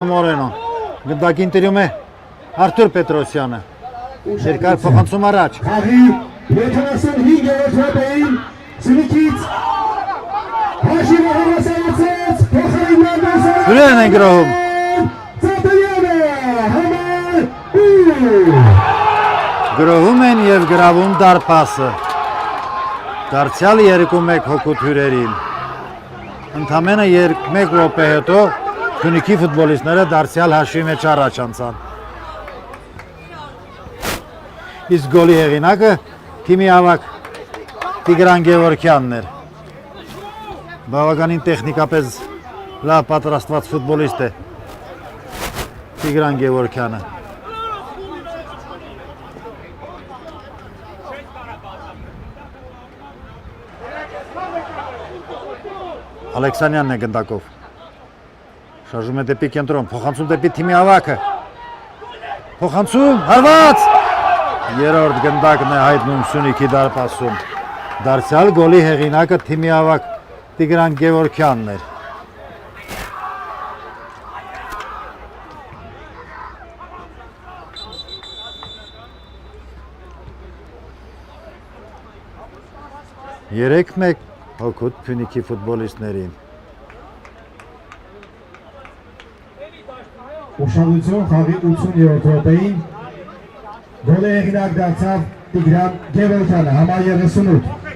Մորենոն, գնդակին տիրում է Արթուր Պետրոսյանը, երկար փոխանցում առաջ։ Աղի 75-րդ րոպեին Սյունիքից Հաշիմը հավասարացրեց փոխարիններ դասը։ Դրեն են գրոհում։ Ծատոյանը համար 2։ Գրոհում են և գրավում դարպասը։ Դարձյալ 2-1 հոգուտ հյուրերին։ Ընդամենը 1 րոպե հետո Սյունիքի ֆուտբոլիստները դարձյալ հաշվի մեջ առաջ անցան։ Իսկ գոլի հեղինակը թիմի ավագ Տիգրան Գևորգյանն էր։ Բավականին տեխնիկապես լավ պատրաստված ֆուտբոլիստ է Տիգրան Գևորգյանը։ Ալեքսանյանն է գնդակով։ Շարժում է դեպի կենտրոն, փոխանցում դեպի թիմի ավագը։ Փոխանցում, հարված։ Երրորդ գնդակն է հայտնում Սյունիքի դարպասում։ Դարձյալ գոլի հեղինակը թիմի ավագ Տիգրան Գևորգյանն էր։ Երեք մեկ հոգուտ Սյունիքի ֆուտբոլիստներին։ Ուշադրություն խաղի 80-րդ րոպեին գոլի հեղինակ դարձավ Տիգրան Գևորգյանը համար 38։